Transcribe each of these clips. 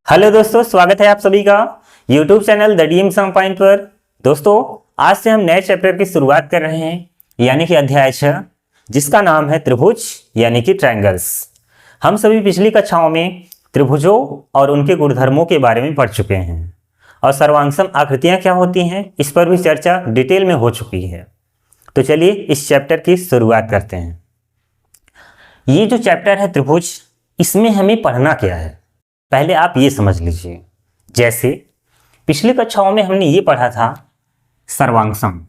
Hello दोस्तों, स्वागत है आप सभी का YouTube channel the DM some point पर। दोस्तों, आज से हम नए चैप्टर की शुरुआत कर रहे हैं, यानी कि अध्याय 6, जिसका नाम है त्रिभुज यानी कि ट्रायंगल्स। हम सभी पिछली कक्षाओं में त्रिभुजों और उनके गुणधर्मों के बारे में पढ़ चुके हैं और सर्वांगसम आकृतियां क्या होती हैं इस पर भी चर्चा डिटेल में हो चुकी है। तो चलिए इस चैप्टर की शुरुआत करते हैं। ये जो चैप्टर है त्रिभुज, इसमें हमें पढ़ना क्या है पहले आप ये समझ लीजिए। जैसे पिछली कक्षाओं में हमने ये पढ़ा था सर्वांगसम,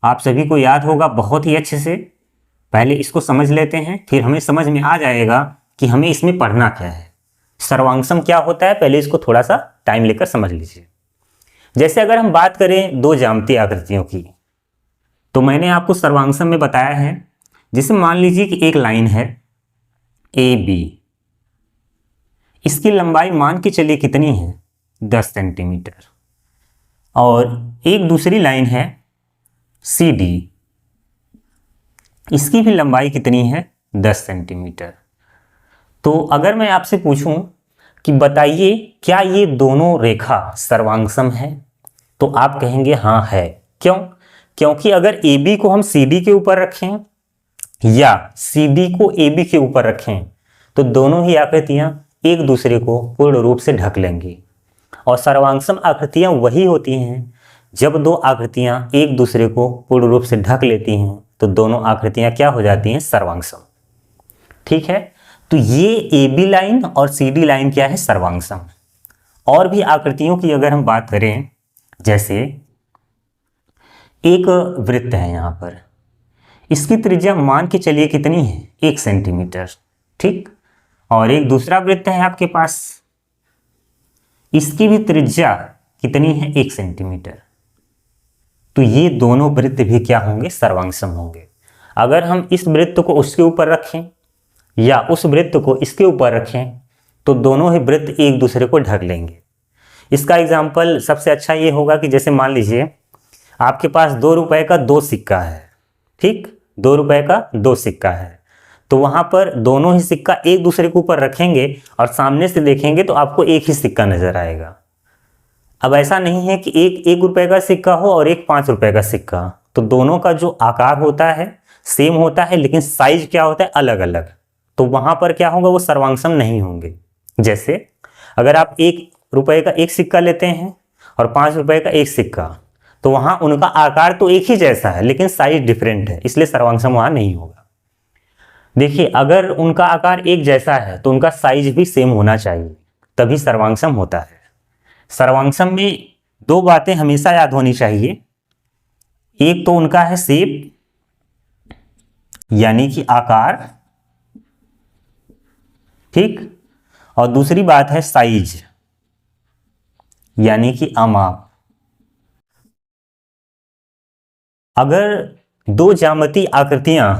आप सभी को याद होगा बहुत ही अच्छे से। पहले इसको समझ लेते हैं, फिर हमें समझ में आ जाएगा कि हमें इसमें पढ़ना क्या है। सर्वांगसम क्या होता है, पहले इसको थोड़ा सा टाइम लेकर समझ लीजिए। जैसे अगर हम बात करें दो ज्यामितीय आकृतियों की, तो मैंने आपको सर्वांगसम में बताया है। जैसे मान लीजिए कि एक लाइन है ए बी, इसकी लंबाई मान के चलिए कितनी है 10 सेंटीमीटर, और एक दूसरी लाइन है सी डी, इसकी भी लंबाई कितनी है 10 सेंटीमीटर। तो अगर मैं आपसे पूछूं कि बताइए क्या ये दोनों रेखा सर्वांगसम है, तो आप कहेंगे हाँ है। क्यों? क्योंकि अगर ए बी को हम सी डी के ऊपर रखें या सी डी को ए बी के ऊपर रखें तो दोनों ही आकृतियां एक दूसरे को पूर्ण रूप से ढक लेंगी। और सर्वांगसम आकृतियां वही होती हैं जब दो आकृतियां एक दूसरे को पूर्ण रूप से ढक लेती हैं तो दोनों आकृतियां क्या हो जाती हैं, सर्वांगसम। ठीक है, तो ये ए बी लाइन और सी डी लाइन क्या है, सर्वांगसम। और भी आकृतियों की अगर हम बात करें, जैसे एक वृत्त है यहां पर, इसकी त्रिज्या मान के चलिए कितनी है 1 सेंटीमीटर। ठीक, और एक दूसरा वृत्त है आपके पास, इसकी भी त्रिज्या कितनी है 1 सेंटीमीटर। तो ये दोनों वृत्त भी क्या होंगे, सर्वांगसम होंगे। अगर हम इस वृत्त को उसके ऊपर रखें या उस वृत्त को इसके ऊपर रखें तो दोनों ही वृत्त एक दूसरे को ढक लेंगे। इसका एग्जाम्पल सबसे अच्छा ये होगा कि जैसे मान लीजिए आपके पास 2 रुपए का 2 सिक्का है। ठीक, 2 रुपए का 2 सिक्का है, तो वहां पर दोनों ही सिक्का एक दूसरे के ऊपर रखेंगे और सामने से देखेंगे तो आपको एक ही सिक्का नजर आएगा। अब ऐसा नहीं है कि एक 1 रुपए का सिक्का हो और एक 5 रुपए का सिक्का, तो दोनों का जो आकार होता है सेम होता है, लेकिन साइज क्या होता है अलग अलग। तो वहां पर क्या होगा, वो सर्वांगसम नहीं होंगे। जैसे अगर आप 1 रुपए का एक सिक्का लेते हैं और 5 रुपए का एक सिक्का, तो वहां उनका आकार तो एक ही जैसा है लेकिन साइज डिफरेंट है, इसलिए सर्वांगसम वहां नहीं होगा। देखिए, अगर उनका आकार एक जैसा है तो उनका साइज भी सेम होना चाहिए, तभी सर्वांगसम होता है। सर्वांगसम में 2 बातें हमेशा याद होनी चाहिए। एक तो उनका है शेप यानी कि आकार, ठीक, और दूसरी बात है साइज यानी कि आमाप। अगर 2 ज्यामितीय आकृतियां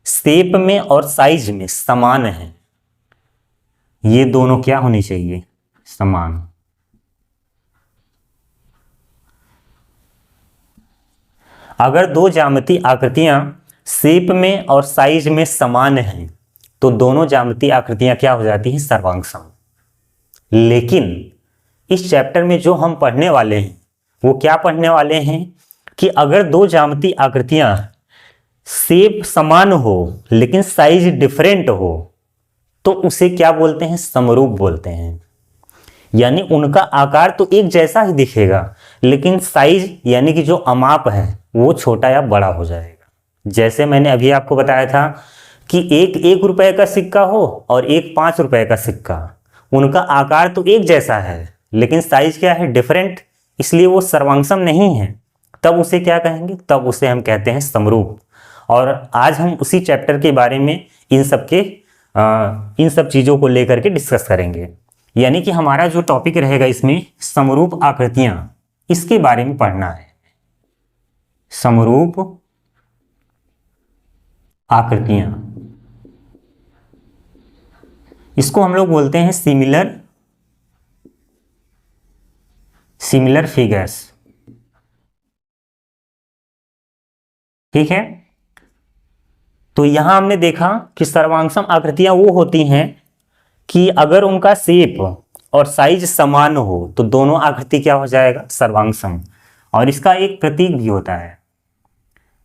शेप में और साइज में समान है, ये दोनों क्या होनी चाहिए, समान। अगर 2 ज्यामितीय आकृतियां शेप में और साइज में समान हैं तो दोनों ज्यामितीय आकृतियां क्या हो जाती हैं, सर्वांगसम। लेकिन इस चैप्टर में जो हम पढ़ने वाले हैं वो क्या पढ़ने वाले हैं कि अगर 2 ज्यामितीय आकृतियां शेप समान हो लेकिन साइज डिफरेंट हो तो उसे क्या बोलते हैं, समरूप बोलते हैं। यानी उनका आकार तो एक जैसा ही दिखेगा लेकिन साइज यानी कि जो अमाप है वो छोटा या बड़ा हो जाएगा। जैसे मैंने अभी आपको बताया था कि एक 1 रुपए का सिक्का हो और एक 5 रुपए का सिक्का, उनका आकार तो एक जैसा है लेकिन साइज क्या है, डिफरेंट, इसलिए वो सर्वांगसम नहीं है। तब उसे क्या कहेंगे, तब उसे हम कहते हैं समरूप। और आज हम उसी चैप्टर के बारे में इन सब चीज़ों को लेकर के डिस्कस करेंगे। यानी कि हमारा जो टॉपिक रहेगा इसमें समरूप आकृतियां, इसके बारे में पढ़ना है। समरूप आकृतियां, इसको हम लोग बोलते हैं सिमिलर फिगर्स। ठीक है, तो यहां हमने देखा कि सर्वांगसम आकृतियां वो होती हैं कि अगर उनका शेप और साइज समान हो तो दोनों आकृति क्या हो जाएगा, सर्वांगसम। और इसका एक प्रतीक भी होता है,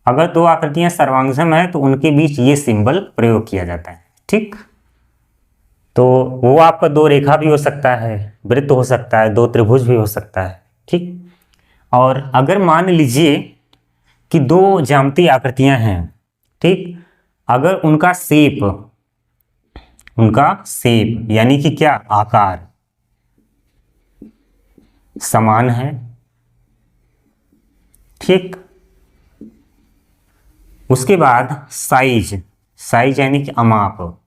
अगर दो आकृतियां सर्वांगसम है तो उनके बीच ये सिंबल प्रयोग किया जाता है। ठीक, तो वो आपका दो रेखा भी हो सकता है, वृत्त हो सकता है, दो त्रिभुज भी हो सकता है। ठीक, और अगर मान लीजिए कि दो ज्यामितीय आकृतियां हैं, ठीक, अगर उनका शेप यानी कि क्या, आकार समान है, ठीक, उसके बाद साइज यानी कि अमाप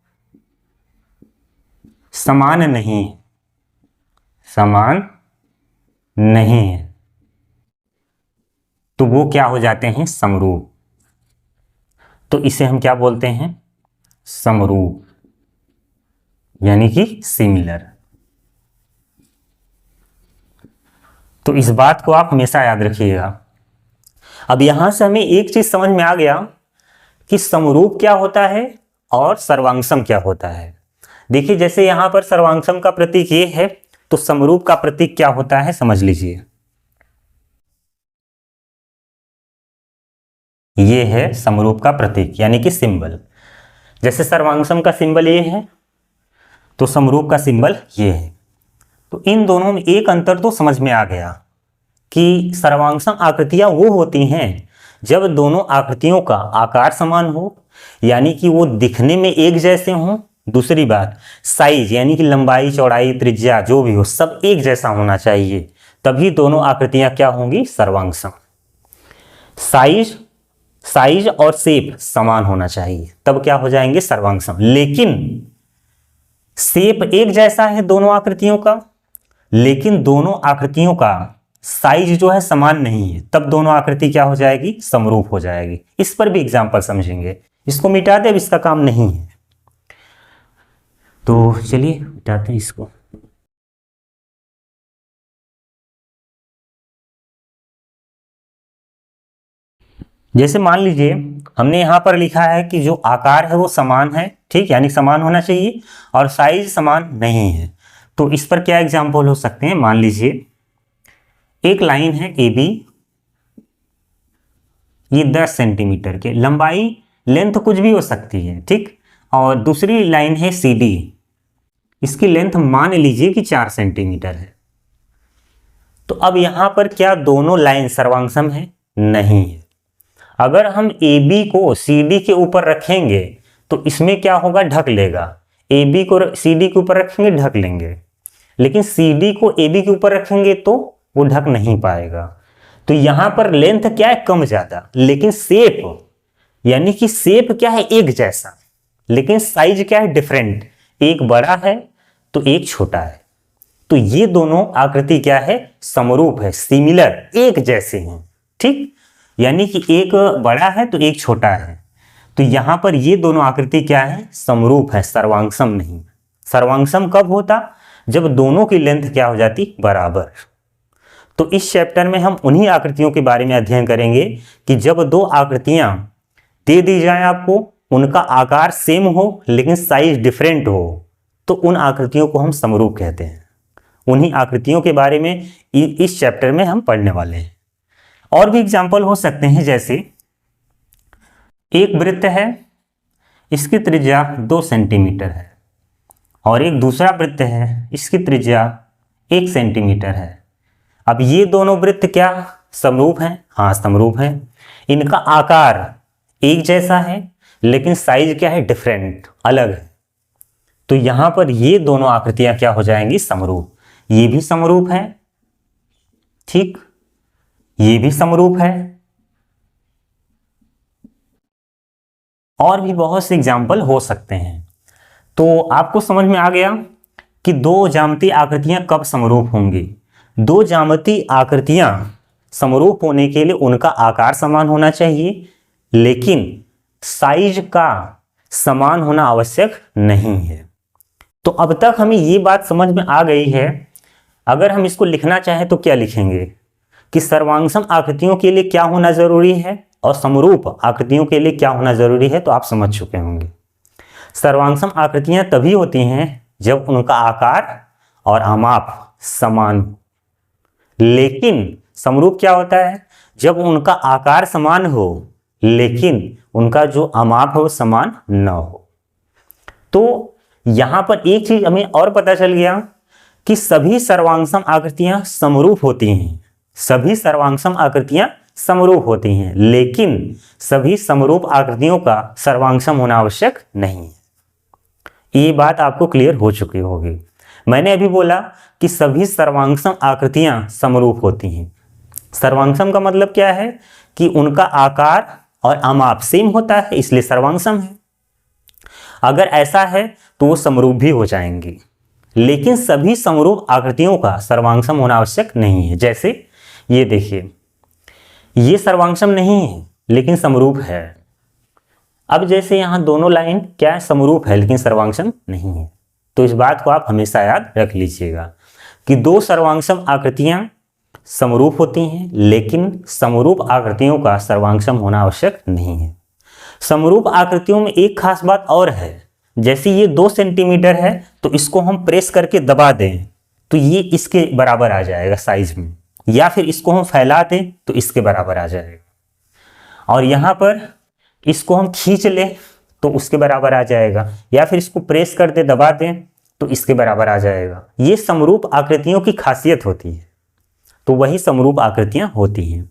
समान नहीं है, तो वो क्या हो जाते हैं, समरूप। तो इसे हम क्या बोलते हैं, समरूप यानी कि सिमिलर। तो इस बात को आप हमेशा याद रखिएगा। अब यहां से हमें एक चीज समझ में आ गया कि समरूप क्या होता है और सर्वांगसम क्या होता है। देखिए, जैसे यहां पर सर्वांगसम का प्रतीक ये है, तो समरूप का प्रतीक क्या होता है समझ लीजिए। ये है समरूप का प्रतीक यानी कि सिंबल। जैसे सर्वांगसम का सिंबल ये है, तो समरूप का सिंबल ये है। तो इन दोनों में एक अंतर तो समझ में आ गया कि सर्वांगसम आकृतियां वो होती हैं जब दोनों आकृतियों का आकार समान हो, यानी कि वो दिखने में एक जैसे हों। दूसरी बात, साइज यानी कि लंबाई, चौड़ाई, त्रिज्या जो भी हो सब एक जैसा होना चाहिए, तभी दोनों आकृतियां क्या होंगी, सर्वांगसम। साइज और शेप समान होना चाहिए, तब क्या हो जाएंगे, सर्वांगसम। लेकिन शेप एक जैसा है दोनों आकृतियों का, लेकिन दोनों आकृतियों का साइज जो है समान नहीं है, तब दोनों आकृति क्या हो जाएगी, समरूप हो जाएगी। इस पर भी एग्जाम्पल समझेंगे। इसको मिटा दे, अब इसका काम नहीं है, तो चलिए मिटाते हैं इसको। जैसे मान लीजिए हमने यहां पर लिखा है कि जो आकार है वो समान है, ठीक, यानी समान होना चाहिए, और साइज समान नहीं है। तो इस पर क्या एग्जाम्पल हो सकते हैं, मान लीजिए एक लाइन है ए बी, ये 10 सेंटीमीटर के, लंबाई लेंथ कुछ भी हो सकती है, ठीक, और दूसरी लाइन है सी डी, इसकी लेंथ मान लीजिए कि 4 सेंटीमीटर है। तो अब यहां पर क्या दोनों लाइन सर्वांगसम है, नहीं है। अगर हम ए बी को सी डी के ऊपर रखेंगे तो इसमें क्या होगा, ढक लेगा। ए बी को सी डी के ऊपर रखेंगे, ढक लेंगे, लेकिन सी डी को ए बी के ऊपर रखेंगे तो वो ढक नहीं पाएगा। तो यहां पर लेंथ क्या है, कम ज्यादा, लेकिन शेप यानी कि शेप क्या है, एक जैसा, लेकिन साइज क्या है, डिफरेंट, एक बड़ा है तो एक छोटा है। तो ये दोनों आकृति क्या है, समरूप है, सिमिलर, एक जैसे हैं, ठीक, यानी कि एक बड़ा है तो एक छोटा है। तो यहां पर ये दोनों आकृति क्या है, समरूप है, सर्वांगसम नहीं। सर्वांगसम कब होता, जब दोनों की लेंथ क्या हो जाती, बराबर। तो इस चैप्टर में हम उन्हीं आकृतियों के बारे में अध्ययन करेंगे कि जब दो आकृतियां दे दी जाए आपको, उनका आकार सेम हो लेकिन साइज डिफरेंट हो, तो उन आकृतियों को हम समरूप कहते हैं। उन्हीं आकृतियों के बारे में इस चैप्टर में हम पढ़ने वाले हैं। और भी एग्जाम्पल हो सकते हैं, जैसे एक वृत्त है, इसकी त्रिज्या 2 सेंटीमीटर है, और एक दूसरा वृत्त है, इसकी त्रिज्या 1 सेंटीमीटर है। अब ये दोनों वृत्त क्या समरूप हैं, हाँ समरूप हैं। इनका आकार एक जैसा है लेकिन साइज क्या है, डिफरेंट, अलग है। तो यहां पर ये दोनों आकृतियां क्या हो जाएंगी, समरूप। ये भी समरूप है, ठीक, ये भी समरूप है। और भी बहुत से एग्जाम्पल हो सकते हैं। तो आपको समझ में आ गया कि दो ज्यामितीय आकृतियां कब समरूप होंगी। दो ज्यामितीय आकृतियां समरूप होने के लिए उनका आकार समान होना चाहिए, लेकिन साइज का समान होना आवश्यक नहीं है। तो अब तक हमें ये बात समझ में आ गई है। अगर हम इसको लिखना चाहें तो क्या लिखेंगे कि सर्वांगसम आकृतियों के लिए क्या होना जरूरी है और समरूप आकृतियों के लिए क्या होना जरूरी है, तो आप समझ चुके होंगे। सर्वांगसम आकृतियां तभी होती हैं जब उनका आकार और अमाप समान हो। लेकिन समरूप क्या होता है? जब उनका आकार समान हो लेकिन उनका जो अमाप है वो समान न हो। तो यहां पर एक चीज हमें और पता चल गया कि सभी सर्वांगसम आकृतियां समरूप होती हैं। सभी सर्वांगसम आकृतियां समरूप होती हैं, लेकिन सभी समरूप आकृतियों का सर्वांगसम होना आवश्यक नहीं है। ये बात आपको क्लियर हो चुकी होगी। मैंने अभी बोला कि सभी सर्वांगसम आकृतियां समरूप होती हैं। सर्वांगसम का मतलब क्या है कि उनका आकार और अमाप सेम होता है, इसलिए सर्वांगसम है। अगर ऐसा है तो वो समरूप भी हो जाएंगे। लेकिन सभी समरूप आकृतियों का सर्वांगसम होना आवश्यक नहीं है। जैसे ये देखिए, ये सर्वांगसम नहीं है लेकिन समरूप है। अब जैसे यहां दोनों लाइन क्या है, समरूप है लेकिन सर्वांगसम नहीं है। तो इस बात को आप हमेशा याद रख लीजिएगा कि दो सर्वांगसम आकृतियां समरूप होती हैं लेकिन समरूप आकृतियों का सर्वांगसम होना आवश्यक नहीं है। समरूप आकृतियों में एक खास बात और है, जैसे ये 2 सेंटीमीटर है तो इसको हम प्रेस करके दबा दें तो ये इसके बराबर आ जाएगा साइज में, या फिर इसको हम फैला दें तो इसके बराबर आ जाएगा। और यहाँ पर इसको हम खींच लें तो उसके बराबर आ जाएगा, या फिर इसको प्रेस कर दे दबा दें तो इसके बराबर आ जाएगा। ये समरूप आकृतियों की खासियत होती है। तो वही समरूप आकृतियां होती हैं।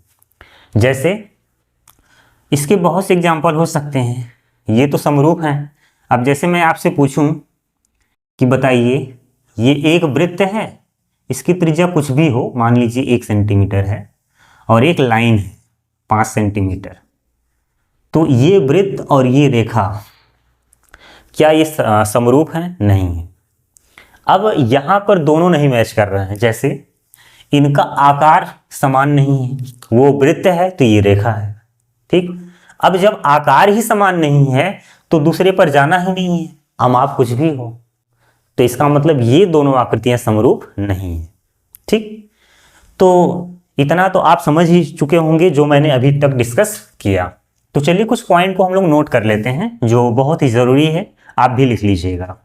जैसे इसके बहुत से एग्जाम्पल हो सकते हैं। ये तो समरूप हैं। अब जैसे मैं आपसे पूछूं कि बताइए, ये एक वृत्त है, इसकी त्रिज्या कुछ भी हो, मान लीजिए 1 सेंटीमीटर है, और एक लाइन है 5 सेंटीमीटर। तो ये वृत्त और ये रेखा क्या ये समरूप हैं? नहीं है। अब यहाँ पर दोनों नहीं मैच कर रहे हैं। जैसे इनका आकार समान नहीं है, वो वृत्त है तो ये रेखा है, ठीक। अब जब आकार ही समान नहीं है तो दूसरे पर जाना ही नहीं है, अमाप कुछ भी हो। तो इसका मतलब ये दोनों आकृतियां समरूप नहीं है, ठीक। तो इतना तो आप समझ ही चुके होंगे जो मैंने अभी तक डिस्कस किया। तो चलिए कुछ पॉइंट को हम लोग नोट कर लेते हैं जो बहुत ही जरूरी है, आप भी लिख लीजिएगा।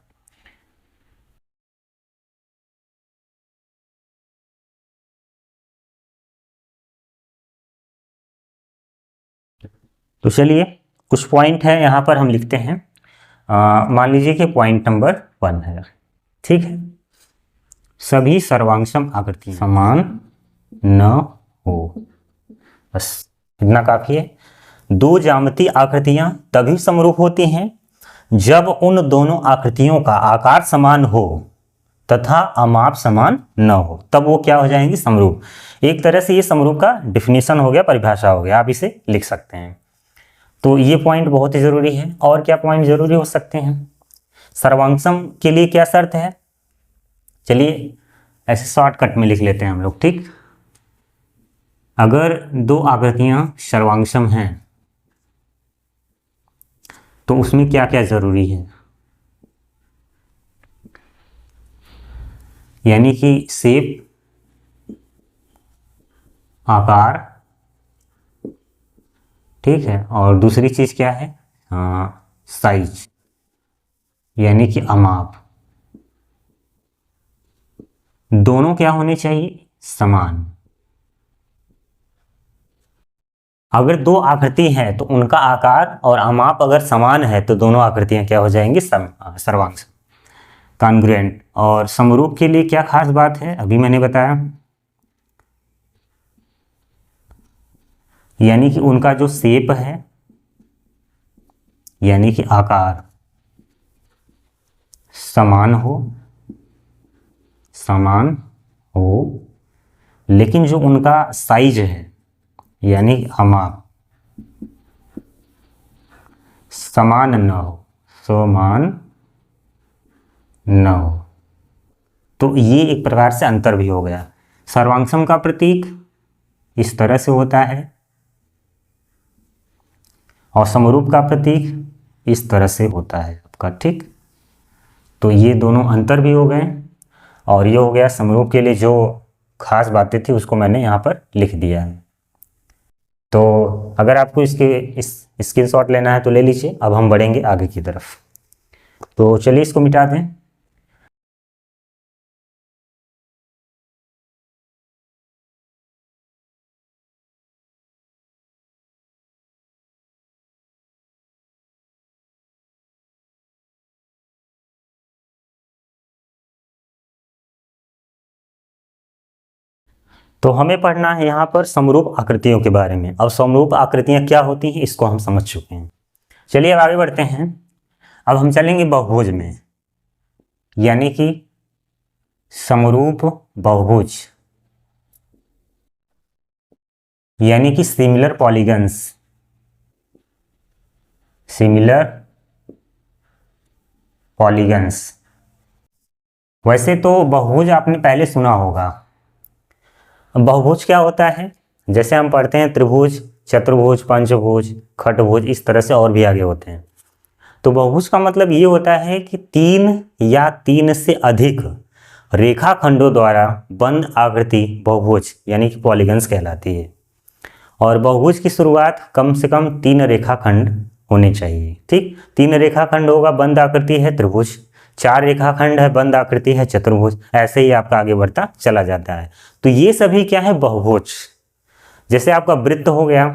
तो चलिए कुछ पॉइंट है यहाँ पर हम लिखते हैं। मान लीजिए कि पॉइंट नंबर 1 है, ठीक है। सभी सर्वांगसम आकृतियां समान न हो, बस इतना काफी है। 2 ज्यामितीय आकृतियां तभी समरूप होती हैं जब उन दोनों आकृतियों का आकार समान हो तथा अमाप समान न हो, तब वो क्या हो जाएंगी? समरूप। एक तरह से ये समरूप का डिफिनीशन हो गया, परिभाषा हो गया, आप इसे लिख सकते हैं। तो ये पॉइंट बहुत ही जरूरी है। और क्या पॉइंट जरूरी हो सकते हैं? सर्वांगसम के लिए क्या शर्त है? चलिए ऐसे शॉर्टकट में लिख लेते हैं हम लोग, ठीक। अगर 2 आकृतियां सर्वांगसम हैं तो उसमें क्या क्या जरूरी है? यानी कि शेप, आकार, ठीक है, और दूसरी चीज क्या है? साइज, यानी कि अमाप। दोनों क्या होने चाहिए? समान। अगर 2 आकृति है तो उनका आकार और अमाप अगर समान है तो दोनों आकृतियां क्या हो जाएंगी? सर्वांगसम, कॉन्ग्रुएंट। और समरूप के लिए क्या खास बात है? अभी मैंने बताया, यानी कि उनका जो शेप है, यानी कि आकार समान हो, लेकिन जो उनका साइज है यानी अमाप समान न हो। तो ये एक प्रकार से अंतर भी हो गया। सर्वांगसम का प्रतीक इस तरह से होता है और समरूप का प्रतीक इस तरह से होता है आपका, ठीक। तो ये दोनों अंतर भी हो गए, और ये हो गया समरूप के लिए जो खास बातें थी उसको मैंने यहाँ पर लिख दिया है। तो अगर आपको इस स्क्रीनशॉट लेना है तो ले लीजिए। अब हम बढ़ेंगे आगे की तरफ। तो चलिए इसको मिटा दें। तो हमें पढ़ना है यहाँ पर समरूप आकृतियों के बारे में। अब समरूप आकृतियाँ क्या होती हैं इसको हम समझ चुके हैं। चलिए अब आगे बढ़ते हैं। अब हम चलेंगे बहुभुज में, यानी कि समरूप बहुभुज, यानी कि सिमिलर पॉलीगन्स। Similar polygons. वैसे तो बहुभुज आपने पहले सुना होगा। बहुभुज क्या होता है, जैसे हम पढ़ते हैं त्रिभुज, चतुर्भुज, पंचभुज, खटभुज, इस तरह से और भी आगे होते हैं। तो बहुभुज का मतलब ये होता है कि 3 या 3 से अधिक रेखाखंडों द्वारा बंद आकृति बहुभुज यानी कि पॉलीगन्स कहलाती है। और बहुभुज की शुरुआत कम से कम 3 रेखाखंड होने चाहिए। ठीक, 3 रेखाखंड होगा, बंद आकृति है त्रिभुज, 4 रेखाखंड है, बंद आकृति है चतुर्भुज, ऐसे ही आपका आगे बढ़ता चला जाता है। तो ये सभी क्या है, बहुभुज। जैसे आपका वृत्त हो गया,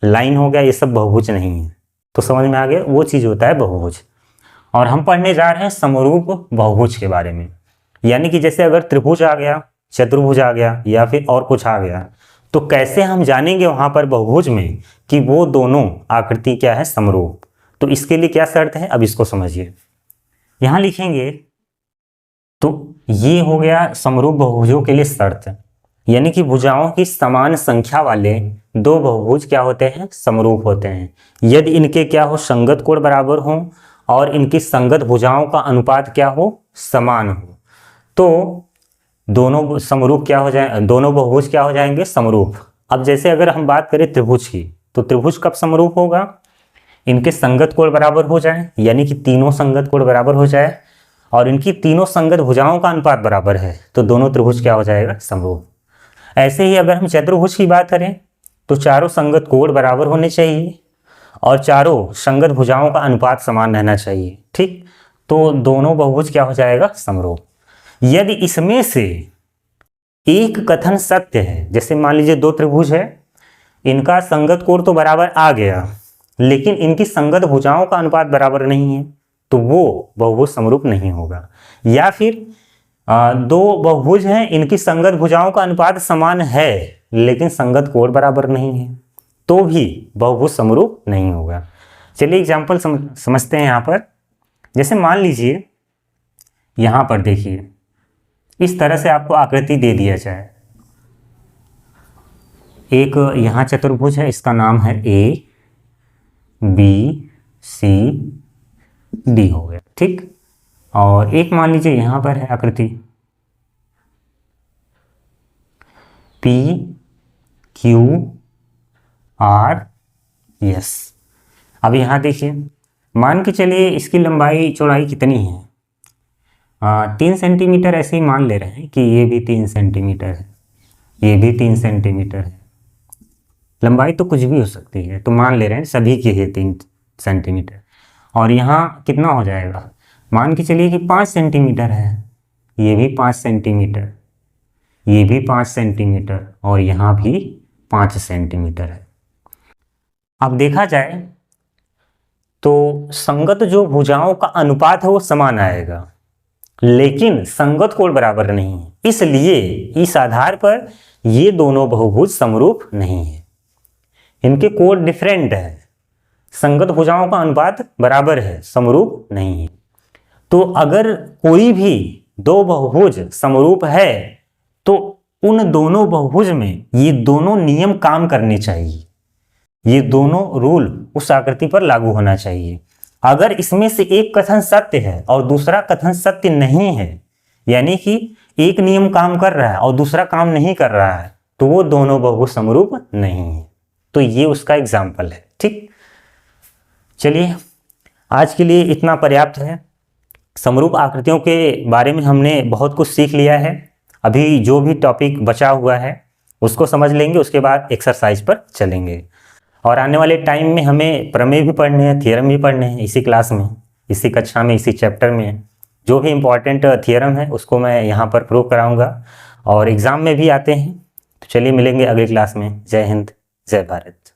लाइन हो गया, ये सब बहुभुज नहीं है। तो समझ में आ गया, वो चीज़ होता है बहुभुज। और हम पढ़ने जा रहे हैं समरूप बहुभुज के बारे में, यानी कि जैसे अगर त्रिभुज आ गया, चतुर्भुज आ गया या फिर और कुछ आ गया, तो कैसे हम जानेंगे वहाँ पर बहुभुज में कि वो दोनों आकृति क्या है, समरूप। तो इसके लिए क्या शर्त है, अब इसको समझिए। यहाँ लिखेंगे तो ये हो गया समरूप बहुभुजों के लिए शर्त, यानी कि भुजाओं की समान संख्या वाले 2 बहुभुज क्या होते हैं, समरूप होते हैं, यदि इनके क्या हो, संगत कोण बराबर हो और इनकी संगत भुजाओं का अनुपात क्या हो, समान हो। तो दोनों समरूप क्या हो जाए, दोनों बहुभुज क्या हो जाएंगे, समरूप। अब जैसे अगर हम बात करें त्रिभुज की, तो त्रिभुज कब समरूप होगा, इनके संगत कोण बराबर हो जाए, यानी कि तीनों संगत कोण बराबर हो जाए और इनकी तीनों संगत भुजाओं का अनुपात बराबर है, तो दोनों त्रिभुज क्या हो जाएगा, समरूप। ऐसे ही अगर हम चतुर्भुज की बात करें तो चारों संगत कोण बराबर होने चाहिए और चारों संगत भुजाओं का अनुपात समान रहना चाहिए। ठीक, तो दोनों बहुभुज क्या हो जाएगा, समरूप। यदि इसमें से एक कथन सत्य है, जैसे मान लीजिए 2 त्रिभुज है, इनका संगत कोण तो बराबर आ गया लेकिन इनकी संगत भुजाओं का अनुपात बराबर नहीं है, तो वो बहुभुज समरूप नहीं होगा। या फिर 2 बहुभुज हैं, इनकी संगत भुजाओं का अनुपात समान है लेकिन संगत कोण बराबर नहीं है, तो भी बहुभुज समरूप नहीं होगा। चलिए एग्जाम्पल समझते हैं यहाँ पर। जैसे मान लीजिए यहाँ पर देखिए, इस तरह से आपको आकृति दे दिया जाए, एक यहाँ चतुर्भुज है, इसका नाम है A B C D हो गया। ठीक, और एक मान लीजिए यहाँ पर है आकृति P Q R S। अब यहाँ देखिए, मान के चलिए इसकी लंबाई चौड़ाई कितनी है, 3 सेंटीमीटर ऐसे ही मान ले रहे हैं कि ये भी 3 सेंटीमीटर है, ये भी 3 सेंटीमीटर है। लंबाई तो कुछ भी हो सकती है, तो मान ले रहे हैं सभी की है 3 सेंटीमीटर। और यहाँ कितना हो जाएगा, मान के चलिए कि 5 सेंटीमीटर है, ये भी 5 सेंटीमीटर, ये भी 5 सेंटीमीटर और यहाँ भी 5 सेंटीमीटर है। अब देखा जाए तो संगत जो भुजाओं का अनुपात है वो समान आएगा लेकिन संगत कोण बराबर नहीं है, इसलिए इस आधार पर ये दोनों बहुभुज समरूप नहीं है। इनके कोण डिफरेंट है, संगत भुजाओं का अनुपात बराबर है, समरूप नहीं है। तो अगर कोई भी 2 बहुभुज समरूप है तो उन दोनों बहुभुज में ये दोनों नियम काम करने चाहिए, ये दोनों रूल उस आकृति पर लागू होना चाहिए। अगर इसमें से एक कथन सत्य है और दूसरा कथन सत्य नहीं है, यानी कि एक नियम काम कर रहा है और दूसरा काम नहीं कर रहा है, तो वो दोनों बहुभुज समरूप नहीं है। तो ये उसका एग्जाम्पल है। ठीक, चलिए आज के लिए इतना पर्याप्त है। समरूप आकृतियों के बारे में हमने बहुत कुछ सीख लिया है। अभी जो भी टॉपिक बचा हुआ है उसको समझ लेंगे, उसके बाद एक्सरसाइज पर चलेंगे। और आने वाले टाइम में हमें प्रमेय भी पढ़ने हैं, थियरम भी पढ़ने हैं, इसी क्लास में, इसी कक्षा में, इसी चैप्टर में जो भी इम्पोर्टेंट थियरम है उसको मैं यहाँ पर प्रूव कराऊंगा और एग्ज़ाम में भी आते हैं। तो चलिए मिलेंगे अगली क्लास में। जय हिंद, जय भारत।